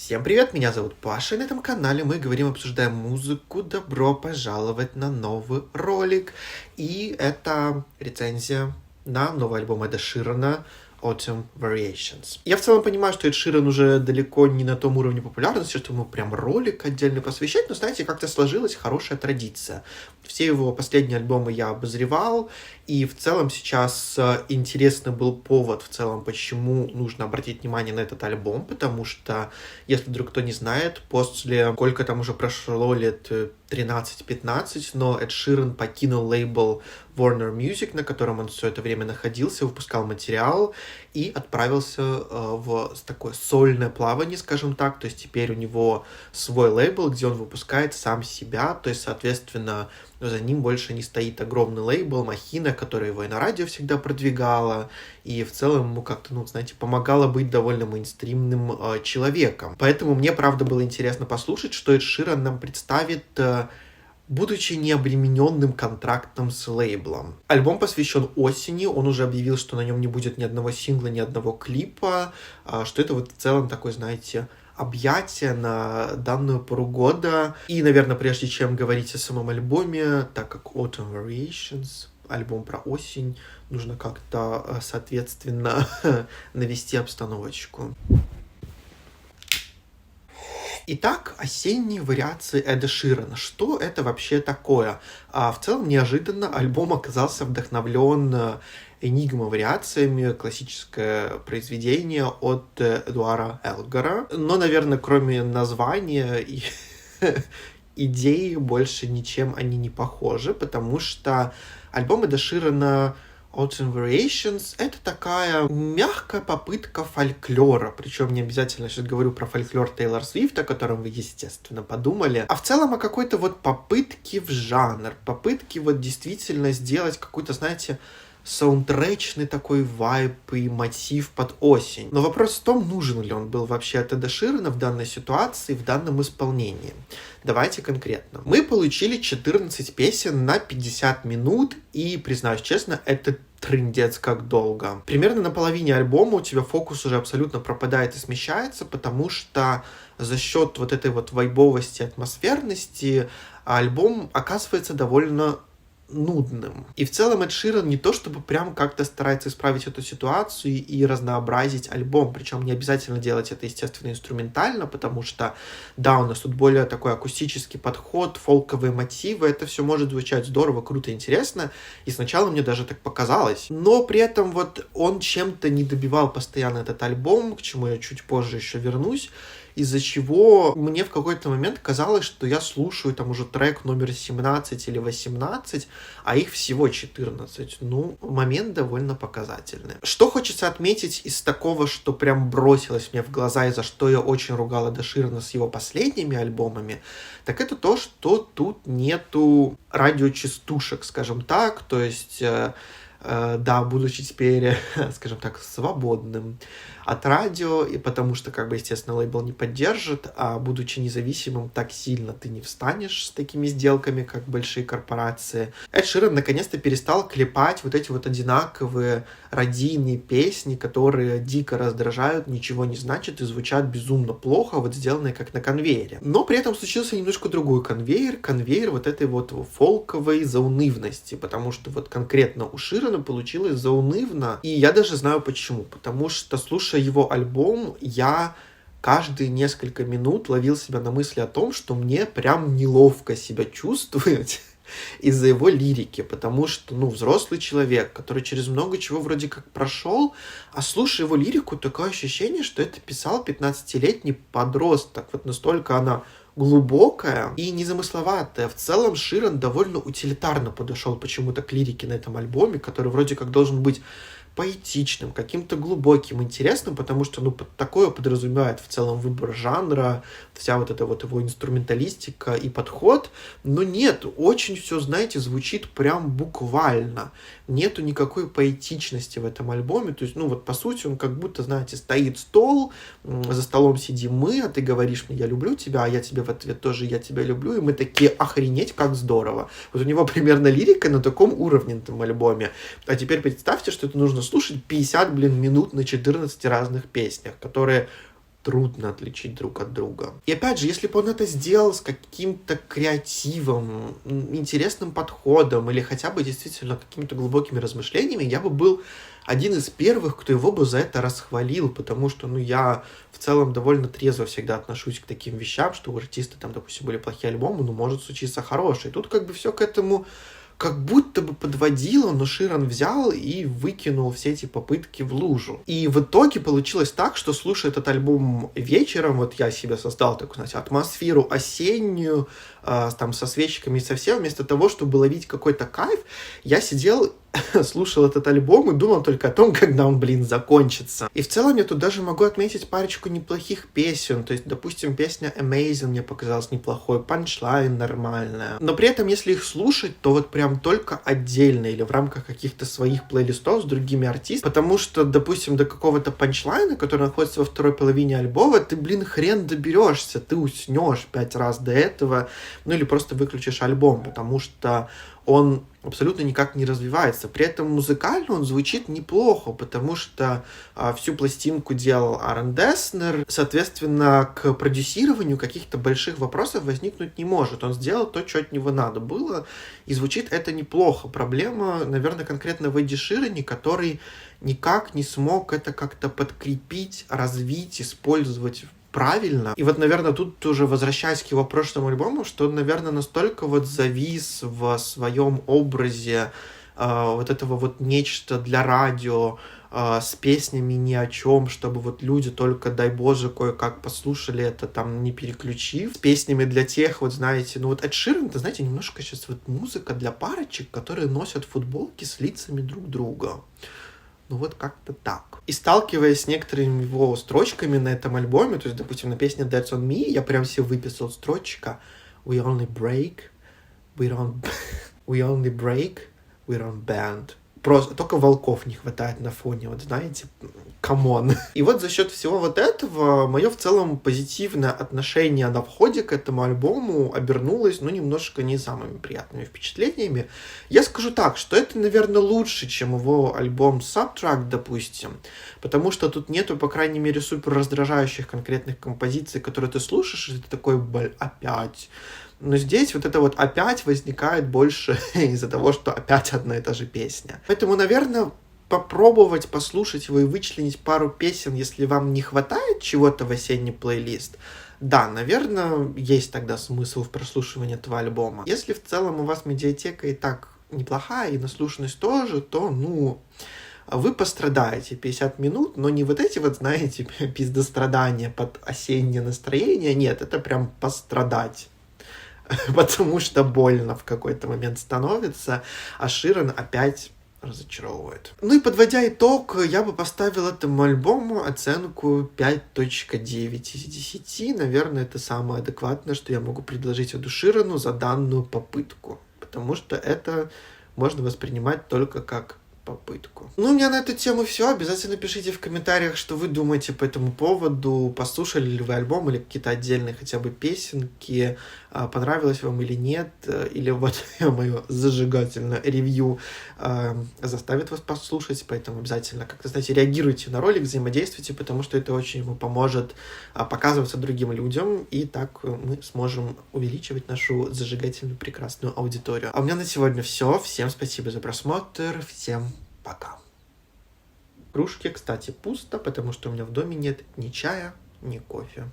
Всем привет, меня зовут Паша, и на этом канале мы говорим, обсуждаем музыку. Добро пожаловать на новый ролик. И это рецензия на новый альбом Эда Ширана Autumn Variations. Я в целом понимаю, что Эд Ширан уже далеко не на том уровне популярности, что ему прям ролик отдельно посвящать, но, знаете, как-то сложилась хорошая традиция. Все его последние альбомы я обозревал, и в целом сейчас интересный был повод, в целом, почему нужно обратить внимание на этот альбом, потому что, если вдруг кто не знает, после, сколько там уже прошло лет, 13-15, но Эд Ширан покинул лейбл Warner Music, на котором он все это время находился, выпускал материал и отправился в такое сольное плавание, скажем так, то есть теперь у него свой лейбл, где он выпускает сам себя, то есть, соответственно, за ним больше не стоит огромный лейбл Махина, которая его и на радио всегда продвигала, и в целом ему как-то, знаете, помогала быть довольно мейнстримным человеком. Поэтому мне, правда, было интересно послушать, что Эд Ширан нам представит, будучи необремененным контрактом с лейблом. Альбом посвящен осени, он уже объявил, что на нем не будет ни одного сингла, ни одного клипа, что это вот в целом такой, знаете, объятие на данную пору года. И, наверное, прежде чем говорить о самом альбоме, так как Autumn Variations, альбом про осень, нужно как-то, соответственно, навести обстановочку. Итак, осенние вариации Эда Ширана. Что это вообще такое? В целом, неожиданно альбом оказался вдохновлен Энигма-вариациями, классическое произведение от Эдуара Элгара. Но, наверное, кроме названия и идеи, больше ничем они не похожи, потому что альбом Эда Ширана Autumn Variations — это такая мягкая попытка фольклора, причем не обязательно сейчас говорю про фольклор Тейлор Свифт, о котором вы, естественно, подумали, а в целом о какой-то вот попытке в жанр, попытке вот действительно сделать какой-то, знаете, саундтречный такой вайб и мотив под осень. Но вопрос в том, нужен ли он был вообще от Эда Ширана в данной ситуации, в данном исполнении. Давайте конкретно. Мы получили 14 песен на 50 минут, и, признаюсь честно, это трындец как долго. Примерно на половине альбома у тебя фокус уже абсолютно пропадает и смещается, потому что за счет вот этой вот вайбовости, атмосферности альбом оказывается довольно нудным. И в целом Эд Ширан не то чтобы прям как-то старается исправить эту ситуацию и разнообразить альбом, причем не обязательно делать это, естественно, инструментально, потому что, да, у нас тут более такой акустический подход, фолковые мотивы, это все может звучать здорово, круто, интересно, и сначала мне даже так показалось. Но при этом вот он чем-то не добивал постоянно этот альбом, к чему я чуть позже еще вернусь, из-за чего мне в какой-то момент казалось, что я слушаю там уже трек номер 17 или 18, а их всего 14. Ну, момент довольно показательный. Что хочется отметить из такого, что прям бросилось мне в глаза, и за что я очень ругала Эда Ширана с его последними альбомами, так это то, что тут нету радиочастушек, скажем так, то есть... да, будучи теперь, скажем так, свободным от радио, и потому что, естественно, лейбл не поддержит, а будучи независимым, так сильно ты не встанешь с такими сделками, как большие корпорации. Эд Ширан наконец-то перестал клепать вот эти вот одинаковые радийные песни, которые дико раздражают, ничего не значат и звучат безумно плохо, вот сделанные как на конвейере. Но при этом случился немножко другой конвейер вот этой вот фолковой заунывности, потому что вот конкретно у Ширана получилось заунывно, и я даже знаю почему, потому что, слушая его альбом, я каждые несколько минут ловил себя на мысли о том, что мне прям неловко себя чувствовать из-за его лирики, потому что, взрослый человек, который через много чего вроде как прошел, а слушая его лирику, такое ощущение, что это писал 15-летний подросток, вот настолько она глубокая и незамысловатая. В целом Ширан довольно утилитарно подошел почему-то к лирике на этом альбоме, который вроде как должен быть поэтичным, каким-то глубоким, интересным, потому что, под такое подразумевает в целом выбор жанра, вся вот эта вот его инструменталистика и подход, но нет, очень все, знаете, звучит прям буквально. Нету никакой поэтичности в этом альбоме, то есть, по сути, он как будто, знаете, стоит стол, за столом сидим мы, а ты говоришь мне, я люблю тебя, а я тебе в ответ тоже, я тебя люблю, и мы такие, охренеть, как здорово. Вот у него примерно лирика на таком уровне на этом альбоме. А теперь представьте, что это нужно слушать 50, минут на 14 разных песнях, которые трудно отличить друг от друга. И опять же, если бы он это сделал с каким-то креативом, интересным подходом или хотя бы действительно какими-то глубокими размышлениями, я бы был один из первых, кто его бы за это расхвалил, потому что, я в целом довольно трезво всегда отношусь к таким вещам, что у артиста там, допустим, были плохие альбомы, но может случиться хороший. Тут как бы все к этому как будто бы подводило, но Ширан взял и выкинул все эти попытки в лужу. И в итоге получилось так, что, слушая этот альбом вечером, вот я себе создал такую, знаете, атмосферу осеннюю, там, со свечками и со всем, вместо того, чтобы ловить какой-то кайф, я сидел, слушал этот альбом и думал только о том, когда он, закончится. И в целом я тут даже могу отметить парочку неплохих песен. То есть, допустим, песня Amazing мне показалась неплохой, Punchline нормальная. Но при этом, если их слушать, то вот прям только отдельно или в рамках каких-то своих плейлистов с другими артистами. Потому что, допустим, до какого-то панчлайна, который находится во второй половине альбома, ты, хрен доберешься, ты уснешь 5 раз до этого, или просто выключишь альбом, потому что он абсолютно никак не развивается. При этом музыкально он звучит неплохо, потому что всю пластинку делал Аарон Деснер. Соответственно, к продюсированию каких-то больших вопросов возникнуть не может. Он сделал то, что от него надо было, и звучит это неплохо. Проблема, наверное, конкретно в Эдди Ширане, который никак не смог это как-то подкрепить, развить, использовать правильно. И вот, наверное, тут уже возвращаясь к его прошлому альбому, что он, наверное, настолько вот завис в своем образе вот этого вот нечто для радио, с песнями ни о чем, чтобы вот люди только, дай боже, кое-как послушали это, там, не переключив. С песнями для тех, вот знаете, вот Эд Ширан, это, знаете, немножко сейчас вот музыка для парочек, которые носят футболки с лицами друг друга. Вот как-то так. И сталкиваясь с некоторыми его строчками на этом альбоме, то есть, допустим, на песне That's on Me, я прям себе выписал строчка We only break, we only break, we don't bend. Просто только волков не хватает на фоне, вот знаете, камон. И вот за счет всего вот этого мое в целом позитивное отношение на входе к этому альбому обернулось, немножко не самыми приятными впечатлениями. Я скажу так, что это, наверное, лучше, чем его альбом Subtract, допустим, потому что тут нету, по крайней мере, супер раздражающих конкретных композиций, которые ты слушаешь, и ты такой, опять. Но здесь вот это вот опять возникает больше из-за того, что опять одна и та же песня. Поэтому, наверное, попробовать послушать его и вычленить пару песен, если вам не хватает чего-то в осенний плейлист, да, наверное, есть тогда смысл в прослушивании этого альбома. Если в целом у вас медиатека и так неплохая, и наслушанность тоже, то, вы пострадаете 50 минут, но не вот эти вот, знаете, пиздострадания под осеннее настроение, нет, это прям пострадать. Потому что больно в какой-то момент становится, а Ширан опять разочаровывает. И подводя итог, я бы поставил этому альбому оценку 5.9 из 10. Наверное, это самое адекватное, что я могу предложить Эду Ширану за данную попытку. Потому что это можно воспринимать только как попытку. У меня на эту тему все. Обязательно пишите в комментариях, что вы думаете по этому поводу. Послушали ли вы альбом или какие-то отдельные хотя бы песенки. Понравилось вам или нет. Или вот мое зажигательное ревью заставит вас послушать. Поэтому обязательно как-то, знаете, реагируйте на ролик, взаимодействуйте, потому что это очень ему поможет показываться другим людям. И так мы сможем увеличивать нашу зажигательную прекрасную аудиторию. А у меня на сегодня все. Всем спасибо за просмотр. Всем пока. В кружке, кстати, пусто, потому что у меня в доме нет ни чая, ни кофе.